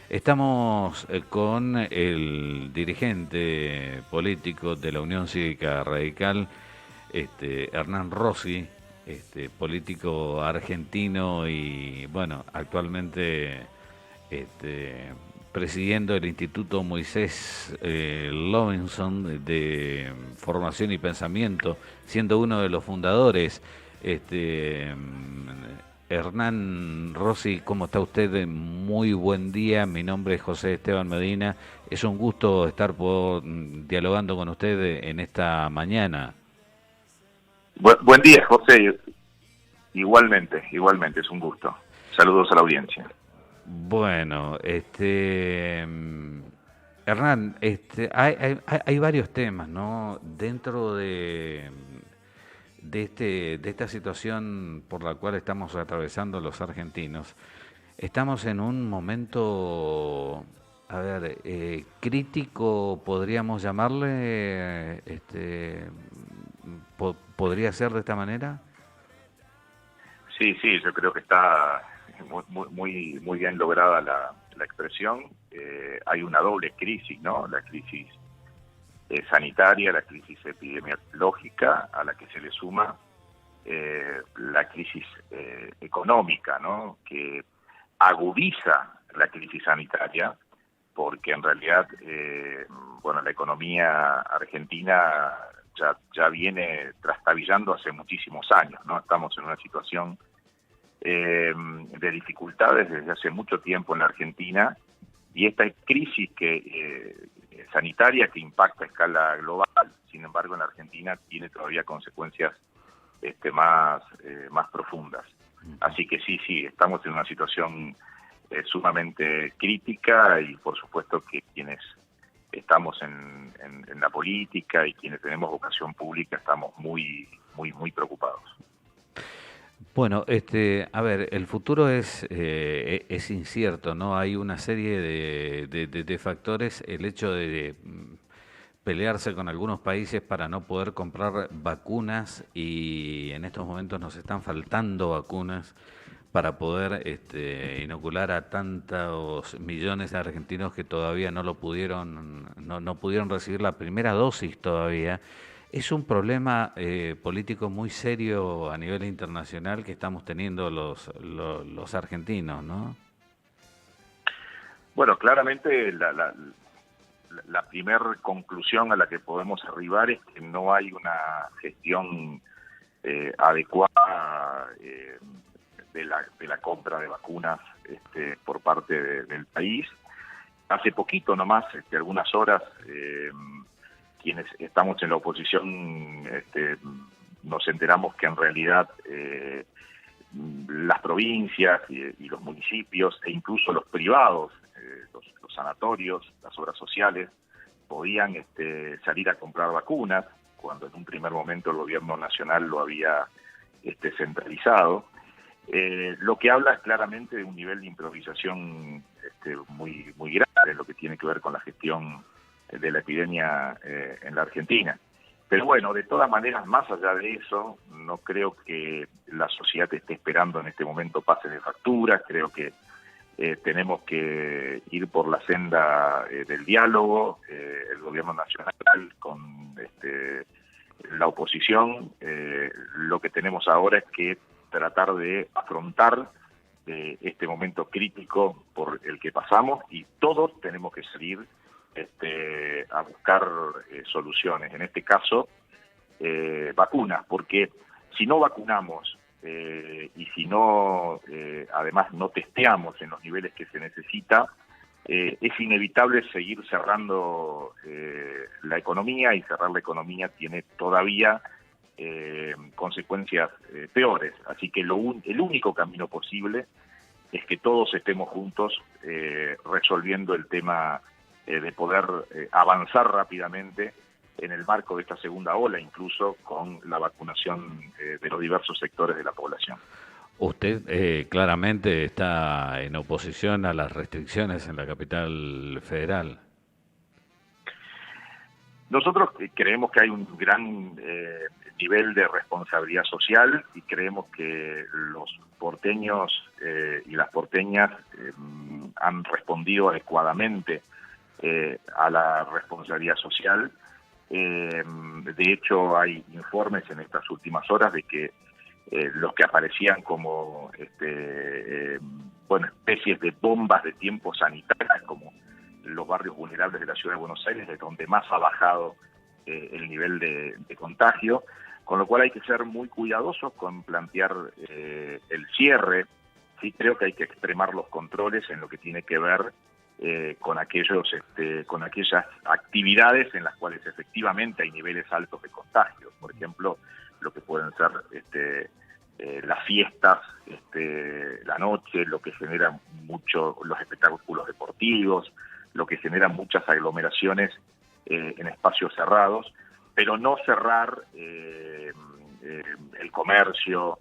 Estamos con el dirigente político de la Unión Cívica Radical, Hernán Rossi, político argentino y, bueno, actualmente este, presidiendo el Instituto Moisés Levenson de Formación y Pensamiento, siendo uno de los fundadores. Este, Hernán Rossi, ¿cómo está usted? Muy buen día, mi nombre es José Esteban Medina. Es un gusto estar dialogando con usted en esta mañana. Buen día, José. Igualmente, es un gusto. Saludos a la audiencia. Bueno, Hernán, hay varios temas, ¿no? Dentro de esta situación por la cual estamos atravesando los argentinos. Estamos en un momento, a ver, crítico, podríamos llamarle, ¿podría ser de esta manera? Sí, yo creo que está muy bien lograda la expresión. Hay una doble crisis, ¿no? La crisis sanitaria, la crisis epidemiológica, a la que se le suma la crisis económica, ¿no? Que agudiza la crisis sanitaria, porque en realidad, bueno, la economía argentina ya viene trastabillando hace muchísimos años, ¿no? Estamos en una situación de dificultades desde hace mucho tiempo en la Argentina, y esta crisis sanitaria que impacta a escala global, sin embargo en la Argentina tiene todavía consecuencias más profundas. Así que sí, estamos en una situación sumamente crítica, y por supuesto que quienes estamos en la política y quienes tenemos vocación pública estamos muy preocupados. Bueno, a ver, el futuro es incierto, ¿no? Hay una serie de factores. El hecho de pelearse con algunos países para no poder comprar vacunas, y en estos momentos nos están faltando vacunas para poder inocular a tantos millones de argentinos que todavía no pudieron recibir la primera dosis todavía. Es un problema político muy serio a nivel internacional que estamos teniendo los argentinos, ¿no? Bueno, claramente la primera conclusión a la que podemos arribar es que no hay una gestión adecuada de la compra de vacunas por parte del país. Hace poquito nomás, algunas horas, quienes estamos en la oposición nos enteramos que en realidad las provincias y los municipios e incluso los privados, los sanatorios, las obras sociales, podían salir a comprar vacunas, cuando en un primer momento el gobierno nacional lo había centralizado. Lo que habla es claramente de un nivel de improvisación muy grave, lo que tiene que ver con la gestión de la epidemia en la Argentina. Pero bueno, de todas maneras, más allá de eso, no creo que la sociedad esté esperando en este momento pases de facturas. Creo que tenemos que ir por la senda del diálogo, el gobierno nacional con la oposición. Lo que tenemos ahora es que tratar de afrontar este momento crítico por el que pasamos, y todos tenemos que salir a buscar soluciones. En este caso, vacunas, porque si no vacunamos y si no, además no testeamos en los niveles que se necesita, es inevitable seguir cerrando la economía, y cerrar la economía tiene todavía consecuencias peores. Así que el único camino posible es que todos estemos juntos resolviendo el tema de poder avanzar rápidamente en el marco de esta segunda ola, incluso con la vacunación de los diversos sectores de la población. Usted claramente está en oposición a las restricciones en la capital federal. Nosotros creemos que hay un gran nivel de responsabilidad social y creemos que los porteños y las porteñas han respondido adecuadamente a la responsabilidad social. De hecho, hay informes en estas últimas horas de que los que aparecían como especies de bombas de tiempo sanitarias, como los barrios vulnerables de la ciudad de Buenos Aires, de donde más ha bajado el nivel de contagio, con lo cual hay que ser muy cuidadosos con plantear el cierre. Sí creo que hay que extremar los controles en lo que tiene que ver con aquellas actividades en las cuales efectivamente hay niveles altos de contagio. Por ejemplo, lo que pueden ser las fiestas, la noche, lo que genera mucho los espectáculos deportivos, lo que genera muchas aglomeraciones en espacios cerrados, pero no cerrar el comercio,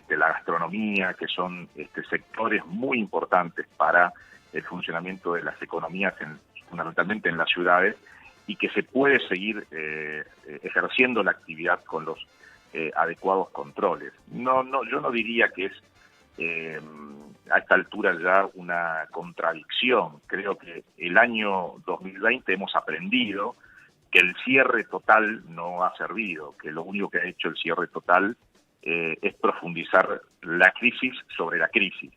la gastronomía, que son sectores muy importantes para el funcionamiento de las economías, fundamentalmente en las ciudades, y que se puede seguir ejerciendo la actividad con los adecuados controles. Yo no diría que es a esta altura ya una contradicción. Creo que el año 2020 hemos aprendido que el cierre total no ha servido, que lo único que ha hecho el cierre total es profundizar la crisis sobre la crisis.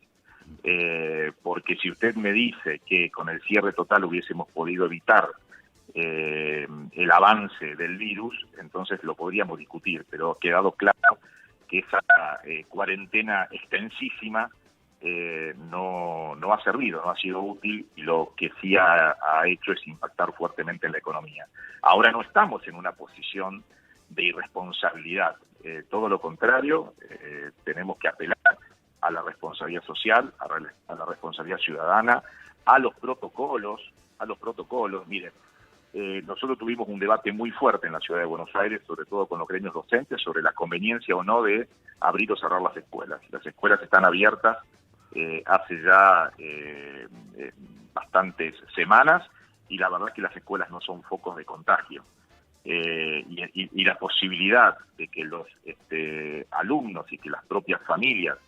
Porque si usted me dice que con el cierre total hubiésemos podido evitar el avance del virus, entonces lo podríamos discutir, pero ha quedado claro que esa cuarentena extensísima no ha servido, no ha sido útil, y lo que sí ha hecho es impactar fuertemente en la economía. Ahora no estamos en una posición de irresponsabilidad, todo lo contrario, tenemos que apelar a la responsabilidad social, a la responsabilidad ciudadana, a los protocolos. Miren, nosotros tuvimos un debate muy fuerte en la ciudad de Buenos Aires, sobre todo con los gremios docentes, sobre la conveniencia o no de abrir o cerrar las escuelas. Las escuelas están abiertas hace ya bastantes semanas, y la verdad es que las escuelas no son focos de contagio. Y la posibilidad de que los alumnos y que las propias familias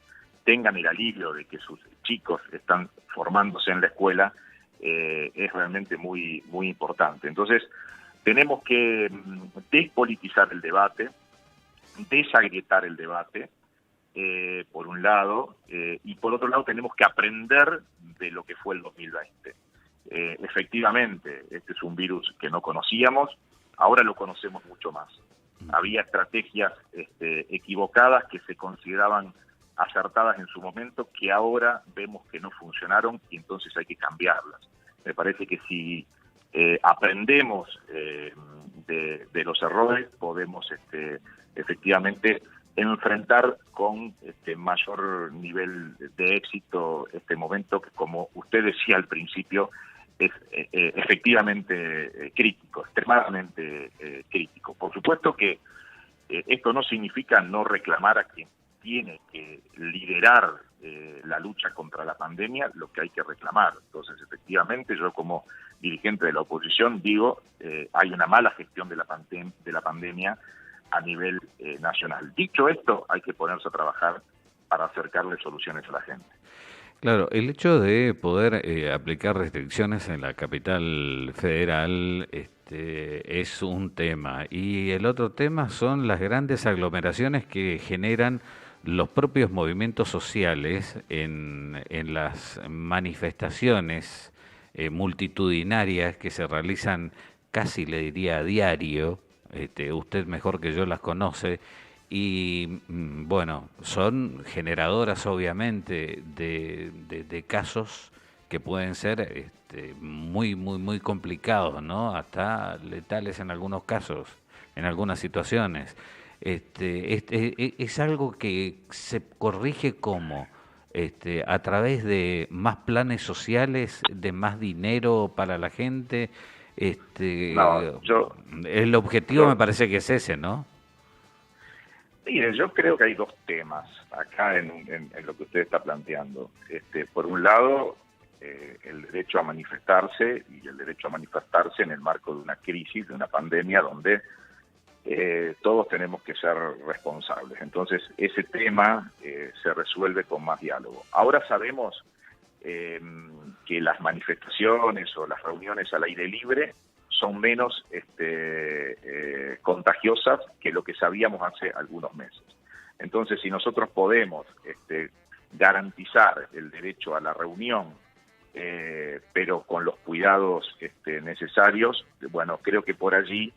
tengan el alivio de que sus chicos están formándose en la escuela es realmente muy, muy importante. Entonces, tenemos que despolitizar el debate, desagrietar el debate, por un lado, y por otro lado tenemos que aprender de lo que fue el 2020. Efectivamente, este es un virus que no conocíamos, ahora lo conocemos mucho más. Había estrategias equivocadas que se consideraban acertadas en su momento, que ahora vemos que no funcionaron, y entonces hay que cambiarlas. Me parece que si aprendemos de los errores, podemos efectivamente enfrentar con mayor nivel de éxito este momento, que, como usted decía al principio, es efectivamente crítico, extremadamente crítico. Por supuesto que esto no significa no reclamar a quien tiene que liderar la lucha contra la pandemia, lo que hay que reclamar. Entonces, efectivamente, yo como dirigente de la oposición digo, hay una mala gestión de la pandemia a nivel nacional. Dicho esto, hay que ponerse a trabajar para acercarle soluciones a la gente. Claro, el hecho de poder aplicar restricciones en la capital federal es un tema, y el otro tema son las grandes aglomeraciones que generan los propios movimientos sociales en las manifestaciones multitudinarias que se realizan, casi le diría a diario. Usted mejor que yo las conoce, y bueno, son generadoras obviamente de casos que pueden ser muy, muy, muy complicados, ¿no? Hasta letales en algunos casos, en algunas situaciones. Es algo que se corrige como a través de más planes sociales, de más dinero para la gente. No, El objetivo me parece que es ese, ¿no? Mire, yo creo que hay dos temas acá en lo que usted está planteando. Por un lado, el derecho a manifestarse y el derecho a manifestarse en el marco de una crisis, de una pandemia donde todos tenemos que ser responsables. Entonces, ese tema se resuelve con más diálogo. Ahora sabemos que las manifestaciones o las reuniones al aire libre son menos contagiosas que lo que sabíamos hace algunos meses. Entonces, si nosotros podemos garantizar el derecho a la reunión, pero con los cuidados necesarios, bueno, creo que por allí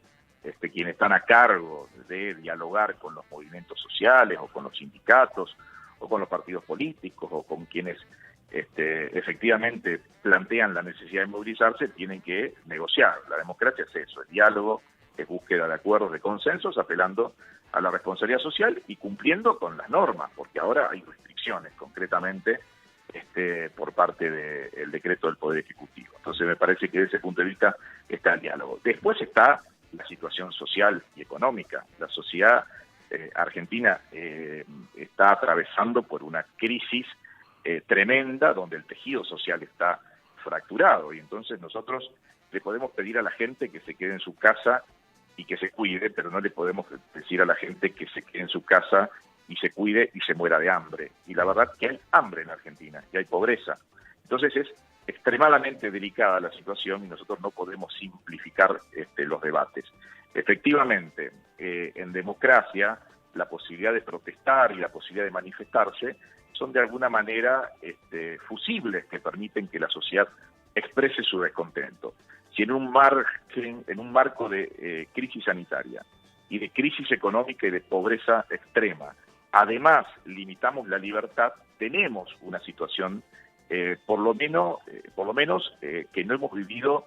quienes están a cargo de dialogar con los movimientos sociales o con los sindicatos o con los partidos políticos o con quienes efectivamente plantean la necesidad de movilizarse, tienen que negociar. La democracia es eso, el diálogo, es búsqueda de acuerdos, de consensos, apelando a la responsabilidad social y cumpliendo con las normas, porque ahora hay restricciones concretamente por parte del decreto del Poder Ejecutivo. Entonces me parece que desde ese punto de vista está el diálogo. Después está la situación social y económica. La sociedad argentina está atravesando por una crisis tremenda donde el tejido social está fracturado y entonces nosotros le podemos pedir a la gente que se quede en su casa y que se cuide, pero no le podemos decir a la gente que se quede en su casa y se cuide y se muera de hambre. Y la verdad que hay hambre en Argentina y hay pobreza. Entonces es extremadamente delicada la situación y nosotros no podemos simplificar los debates. Efectivamente, en democracia, la posibilidad de protestar y la posibilidad de manifestarse son de alguna manera fusibles que permiten que la sociedad exprese su descontento. Si en un marco de crisis sanitaria y de crisis económica y de pobreza extrema, además limitamos la libertad, tenemos una situación por lo menos que no hemos vivido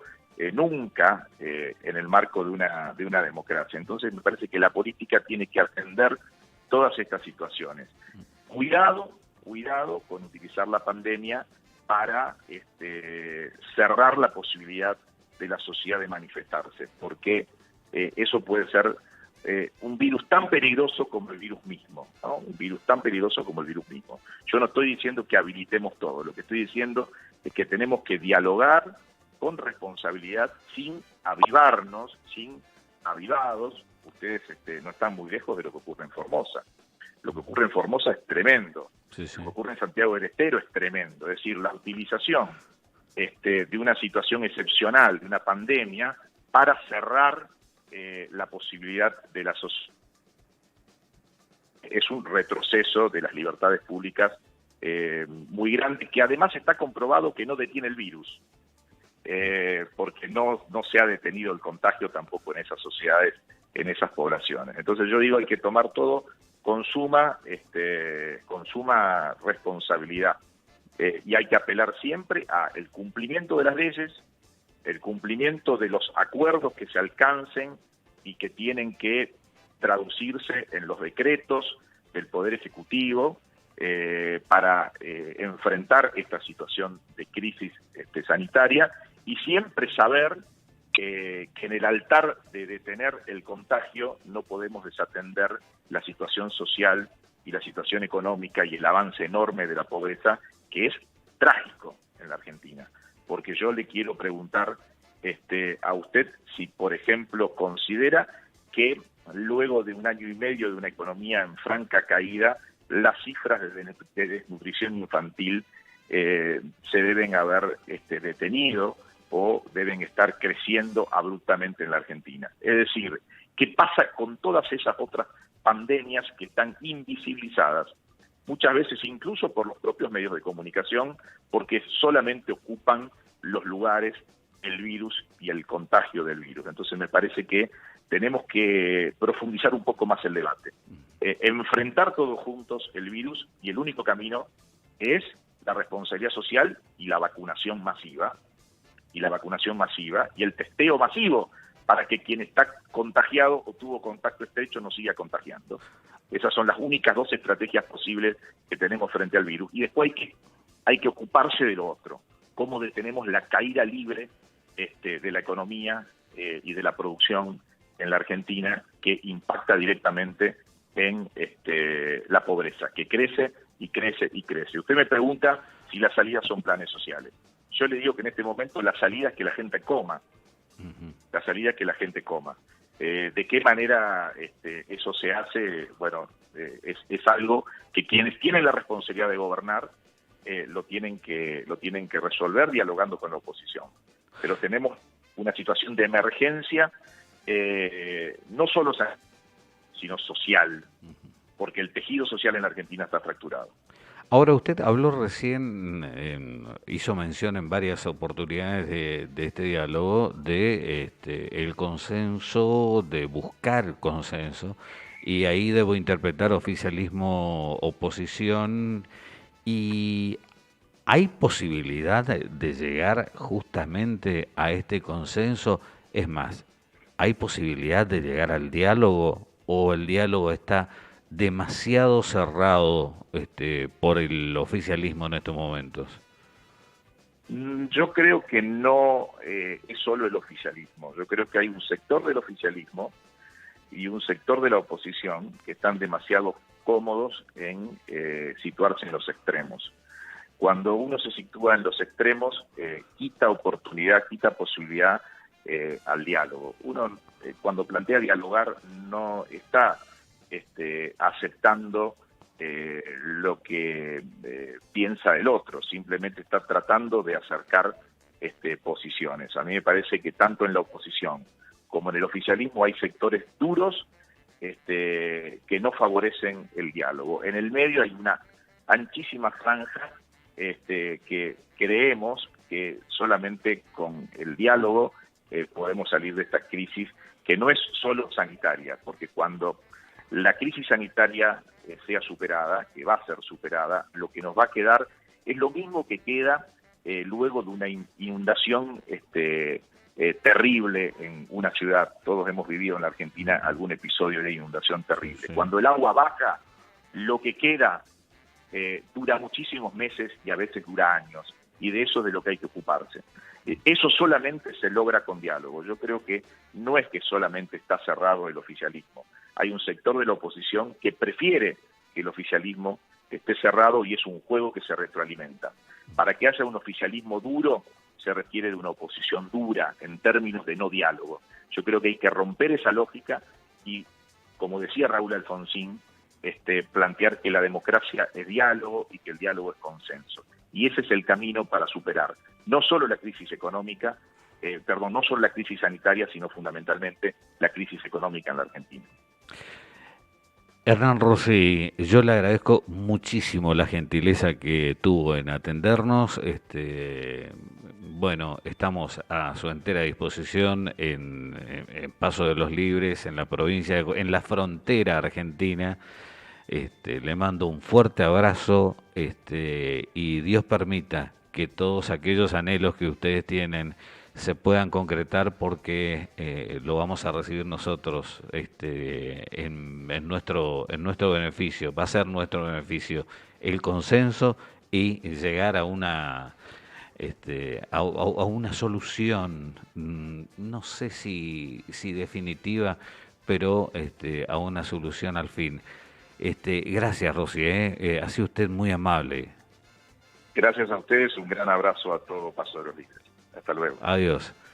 nunca en el marco de una democracia. Entonces me parece que la política tiene que atender todas estas situaciones. Cuidado con utilizar la pandemia para cerrar la posibilidad de la sociedad de manifestarse, porque eso puede ser un virus tan peligroso como el virus mismo, ¿no? Un virus tan peligroso como el virus mismo. Yo no estoy diciendo que habilitemos todo, lo que estoy diciendo es que tenemos que dialogar con responsabilidad, sin avivarnos, sin avivados. Ustedes no están muy lejos de lo que ocurre en Formosa. Lo que ocurre en Formosa es tremendo. Sí, sí. Lo que ocurre en Santiago del Estero es tremendo. Es decir, la utilización de una situación excepcional, de una pandemia, para cerrar la posibilidad de la sociedad. Es un retroceso de las libertades públicas muy grande, que además está comprobado que no detiene el virus, porque no se ha detenido el contagio tampoco en esas sociedades, en esas poblaciones. Entonces yo digo, hay que tomar todo con suma responsabilidad, y hay que apelar siempre al cumplimiento de las leyes, el cumplimiento de los acuerdos que se alcancen y que tienen que traducirse en los decretos del Poder Ejecutivo para enfrentar esta situación de crisis sanitaria, y siempre saber que en el altar de detener el contagio no podemos desatender la situación social y la situación económica y el avance enorme de la pobreza, que es trágico en la Argentina. Porque yo le quiero preguntar a usted si, por ejemplo, considera que luego de un año y medio de una economía en franca caída, las cifras de desnutrición infantil se deben haber detenido o deben estar creciendo abruptamente en la Argentina. Es decir, ¿qué pasa con todas esas otras pandemias que están invisibilizadas? Muchas veces incluso por los propios medios de comunicación, porque solamente ocupan los lugares el virus y el contagio del virus. Entonces me parece que tenemos que profundizar un poco más el debate, enfrentar todos juntos el virus, y el único camino es la responsabilidad social y la vacunación masiva, y el testeo masivo para que quien está contagiado o tuvo contacto estrecho no siga contagiando. Esas son las únicas dos estrategias posibles que tenemos frente al virus. Y después hay que ocuparse de lo otro. Cómo detenemos la caída libre de la economía y de la producción en la Argentina, que impacta directamente en la pobreza, que crece y crece y crece. Usted me pregunta si las salidas son planes sociales. Yo le digo que en este momento la salida es que la gente coma, Ujú. la salida es que la gente coma. ¿De qué manera eso se hace? Bueno, es algo que quienes tienen la responsabilidad de gobernar lo tienen que resolver dialogando con la oposición. Pero tenemos una situación de emergencia, no solo sino social, porque el tejido social en la Argentina está fracturado. Ahora usted habló recién, hizo mención en varias oportunidades de este diálogo, de el consenso, de buscar consenso, y ahí debo interpretar oficialismo, oposición, y ¿hay posibilidad de llegar justamente a este consenso? Es más, ¿hay posibilidad de llegar al diálogo o el diálogo está demasiado cerrado por el oficialismo en estos momentos? Yo creo que no es solo el oficialismo. Yo creo que hay un sector del oficialismo y un sector de la oposición que están demasiado cómodos en situarse en los extremos. Cuando uno se sitúa en los extremos, quita oportunidad, quita posibilidad al diálogo. Uno, cuando plantea dialogar, no está aceptando lo que piensa el otro, simplemente está tratando de acercar posiciones. A mí me parece que tanto en la oposición como en el oficialismo hay sectores duros que no favorecen el diálogo. En el medio hay una anchísima franja que creemos que solamente con el diálogo podemos salir de esta crisis, que no es solo sanitaria, porque cuando la crisis sanitaria sea superada, que va a ser superada, lo que nos va a quedar es lo mismo que queda luego de una inundación terrible en una ciudad. Todos hemos vivido en la Argentina algún episodio de inundación terrible. Sí. Cuando el agua baja, lo que queda dura muchísimos meses y a veces dura años, y de eso es de lo que hay que ocuparse. Eso solamente se logra con diálogo. Yo creo que no es que solamente está cerrado el oficialismo. Hay un sector de la oposición que prefiere que el oficialismo esté cerrado y es un juego que se retroalimenta. Para que haya un oficialismo duro, se requiere de una oposición dura en términos de no diálogo. Yo creo que hay que romper esa lógica y, como decía Raúl Alfonsín, plantear que la democracia es diálogo y que el diálogo es consenso. Y ese es el camino para superar no solo la crisis económica, no solo la crisis sanitaria, sino fundamentalmente la crisis económica en la Argentina. Hernán Rossi, yo le agradezco muchísimo la gentileza que tuvo en atendernos. Bueno, estamos a su entera disposición en Paso de los Libres, en la provincia, en la frontera argentina. Le mando un fuerte abrazo, y Dios permita que todos aquellos anhelos que ustedes tienen se puedan concretar, porque lo vamos a recibir nosotros en nuestro beneficio. Va a ser nuestro beneficio el consenso y llegar a una solución, no sé si definitiva, pero a una solución al fin. Gracias, Rosy, ha sido usted muy amable. Gracias a ustedes, un gran abrazo a todo Paso de los Libres. Hasta luego. Adiós.